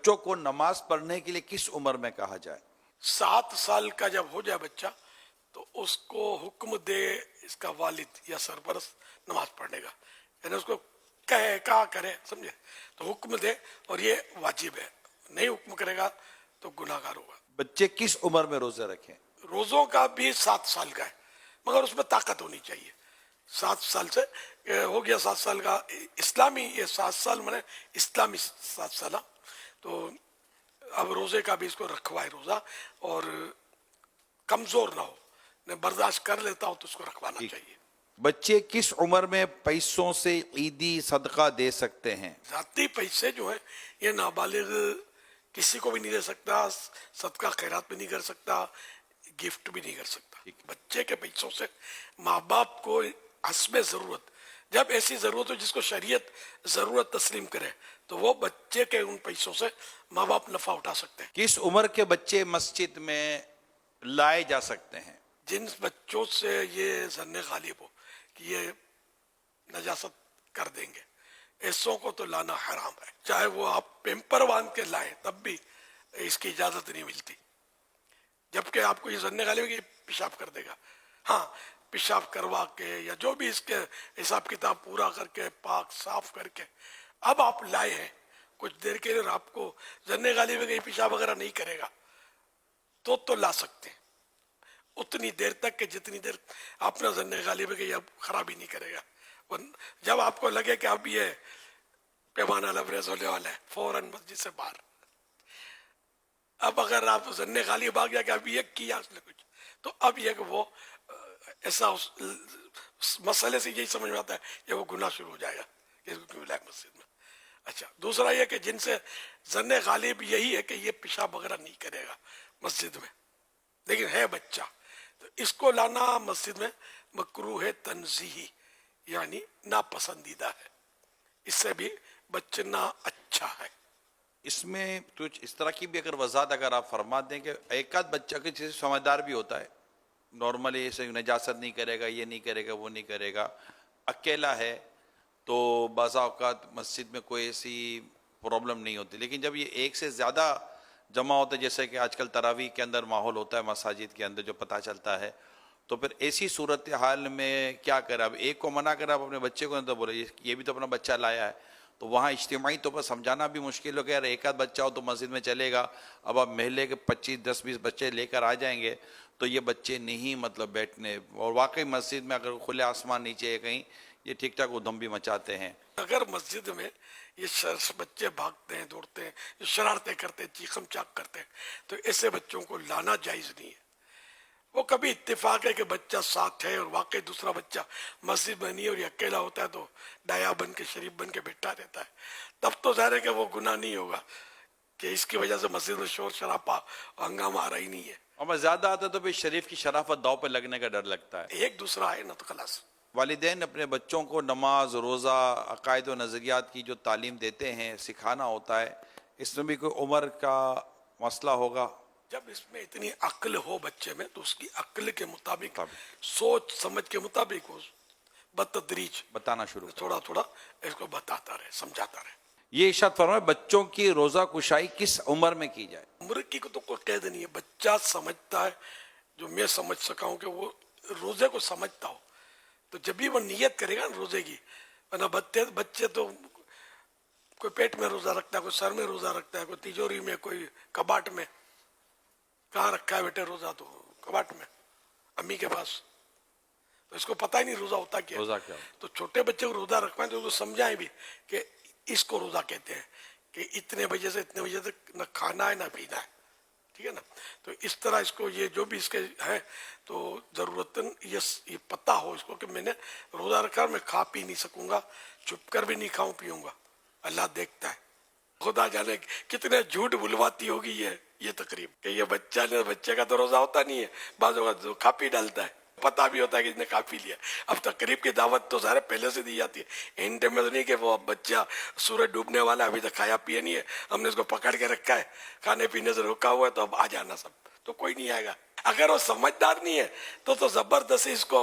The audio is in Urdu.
بچوں کو نماز پڑھنے کے لیے کس عمر میں کہا جائے؟ 7 سال کا جب ہو جائے بچہ تو اس کو حکم دے اس کا والد یا سرپرست نماز پڑھنے کا، یعنی اس کو کہا کرے، سمجھے، تو حکم دے اور یہ واجب ہے، نہیں حکم کرے گا تو گناہ گار ہوگا۔ بچے کس عمر میں روزے رکھیں؟ روزوں کا بھی 7 سال کا ہے، مگر اس میں طاقت ہونی چاہیے۔ 7 سال سے ہو گیا 7 سال کا اسلامی، یہ 7 سال میں اسلامی 7 سال، تو اب روزے کا بھی اس کو رکھوائے روزہ، اور کمزور نہ ہو، میں برداشت کر لیتا ہوں تو اس کو رکھوانا چاہیے۔ بچے کس عمر میں پیسوں سے عیدی صدقہ دے سکتے ہیں؟ ذاتی پیسے جو ہیں یہ نابالغ کسی کو بھی نہیں دے سکتا، صدقہ خیرات بھی نہیں کر سکتا، گفٹ بھی نہیں کر سکتا۔ بچے کے پیسوں سے ماں باپ کو حسب ضرورت، جب ایسی ضرورت ہو جس کو شریعت ضرورت تسلیم کرے تو وہ بچے کے ان پیسوں سے ماں باپ نفع اٹھا سکتے ہیں۔ کس عمر کے بچے مسجد میں لائے جا سکتے ہیں؟ جن بچوں سے یہ ظن غالب ہو کہ یہ نجاست کر دیں گے، ایسوں کو تو لانا حرام ہے، چاہے وہ آپ پیمپر باندھ کے لائیں تب بھی اس کی اجازت نہیں ملتی، جبکہ آپ کو یہ ظن غالب ہے کہ یہ پیشاب کر دے گا۔ ہاں، پیشاب کروا کے یا جو بھی اس کے حساب کتاب پورا کر کے پاک صاف کر کے اب آپ لائے ہیں کچھ دیر کے لیے، آپ کو ظن غالب ہے کہ یہ پیشاب وغیرہ نہیں کرے گا تو لا سکتے ہیں اتنی دیر تک کہ جتنی دیر آپ نے ظن غالب ہے کہ یہ اب خرابی نہیں کرے گا۔ جب آپ کو لگے کہ اب یہ پیمانہ لبریز ہونے والا ہے، فوراً مسجد سے باہر۔ اب اگر آپ ظن غالب آ گیا کہ اب یہ کیا اس نے کچھ، تو اب یہ کہ وہ ایسا اس مسئلے سے یہی سمجھ میں آتا ہے کہ وہ گناہ شروع ہو جائے گا کہ اس کو کیوں لائے مسجد میں۔ اچھا، دوسرا یہ کہ جن سے ظن غالب یہی ہے کہ یہ پیشاب وغیرہ نہیں کرے گا مسجد میں، لیکن ہے بچہ، تو اس کو لانا مسجد میں مکروہ تنزیہی، یعنی ناپسندیدہ ہے، اس سے بھی بچنا اچھا ہے۔ اس میں کچھ اس طرح کی بھی اگر وضاحت اگر آپ فرما دیں کہ ایک آدھ بچہ کے جیسے سمجھدار بھی ہوتا ہے، نارملی ایسے نجاست نہیں کرے گا، یہ نہیں کرے گا، وہ نہیں کرے گا، اکیلا ہے تو بعض اوقات مسجد میں کوئی ایسی پرابلم نہیں ہوتی، لیکن جب یہ ایک سے زیادہ جمع ہوتا ہے، جیسے کہ آج کل تراویح کے اندر ماحول ہوتا ہے مساجد کے اندر جو پتہ چلتا ہے، تو پھر ایسی صورتحال میں کیا کرے؟ اب ایک کو منع کرے، آپ اپنے بچے کو تو بولے یہ بھی تو اپنا بچہ لایا ہے، تو وہاں اجتماعی طور پر سمجھانا بھی مشکل ہو گیا، یار ایک آدھ بچہ ہو تو مسجد میں چلے گا، اب آپ محلے کے 25-10-20 بچے لے کر آ جائیں گے تو یہ بچے نہیں مطلب بیٹھنے، اور واقعی مسجد میں اگر کھلے آسمان نیچے ہے کہیں، یہ ٹھیک ٹھاک ادھم بھی مچاتے ہیں۔ اگر مسجد میں یہ بچے بھاگتے ہیں، دوڑتے ہیں، جو شرارتیں کرتے ہیں، چیخم چاک کرتے ہیں، تو ایسے بچوں کو لانا جائز نہیں ہے۔ وہ کبھی اتفاق ہے کہ بچہ ساتھ ہے اور واقعی دوسرا بچہ مسجد میں نہیں اور یہ اکیلا ہوتا ہے تو ڈایا بن کے شریف بن کے بیٹھا رہتا ہے، تب تو ظاہر ہے کہ وہ گناہ نہیں ہوگا کہ اس کی وجہ سے مسجد میں شور شرابہ ہنگامہ آ رہا ہی نہیں ہے۔ اور زیادہ آتا تو پھر شریف کی شرافت داؤ پہ لگنے کا ڈر لگتا ہے۔ ایک دوسرا ہے نا تو خلاص۔ والدین اپنے بچوں کو نماز، روزہ، عقائد و نظریات کی جو تعلیم دیتے ہیں، سکھانا ہوتا ہے، اس میں بھی کوئی عمر کا مسئلہ ہوگا؟ جب اس میں اتنی عقل ہو بچے میں تو اس کی عقل کے مطابق، سوچ سمجھ کے مطابق وہ بتدریج بتانا شروع کریں۔ تھوڑا تھوڑا اس کو بتاتا رہے، سمجھاتا رہے۔ یہ ارشاد فرمائے بچوں کی روزہ کشائی کس عمر میں کی جائے؟ عمر کی کو تو کوئی قید نہیں ہے، بچہ سمجھتا ہے، جو میں سمجھ سکا ہوں کہ وہ روزے کو سمجھتا ہو تو جب بھی وہ نیت کرے گا روزے کی، ورنہ بچے تو کوئی پیٹ میں روزہ رکھتا ہے، کوئی سر میں روزہ رکھتا ہے، کوئی تیجوری میں، کوئی کباٹ میں۔ کہاں رکھا ہے بیٹے روزہ؟ تو کباٹ میں، امی کے پاس، تو اس کو پتہ ہی نہیں روزہ ہوتا کیا۔ روزہ کیا؟ تو چھوٹے بچے کو روزہ رکھوائیں تو اس کو سمجھائیں بھی کہ اس کو روزہ کہتے ہیں کہ اتنے بجے سے اتنے بجے تک نہ کھانا ہے نہ پینا ہے، ٹھیک ہے نا؟ تو اس طرح اس کو یہ جو بھی اس کے ہے تو ضرورتاً یہ پتہ ہو اس کو کہ میں نے روزہ رکھا، میں کھا پی نہیں سکوں گا، چھپ کر بھی نہیں کھاؤں پیوں گا، اللہ دیکھتا ہے۔ خدا جانے کتنے جھوٹ بلواتی ہوگی یہ تقریب کہ یہ بچے کا تو روزہ ہوتا نہیں ہے، بعض اوقات کھا پی ڈالتا ہے، پتہ بھی ہوتا ہے کہ اس نے کھا پی لیا۔ اب تقریب کی دعوت تو سارے پہلے سے دی جاتی ہے، اینڈ میں تو نہیں کہ وہ بچہ سورج ڈوبنے والا ابھی تک کھایا پیا نہیں ہے، ہم نے اس کو پکڑ کے رکھا ہے، کھانے پینے سے روکا ہوا ہے، تو اب آ جانا سب، تو کوئی نہیں آئے گا۔ اگر وہ سمجھدار نہیں ہے تو زبردستی اس کو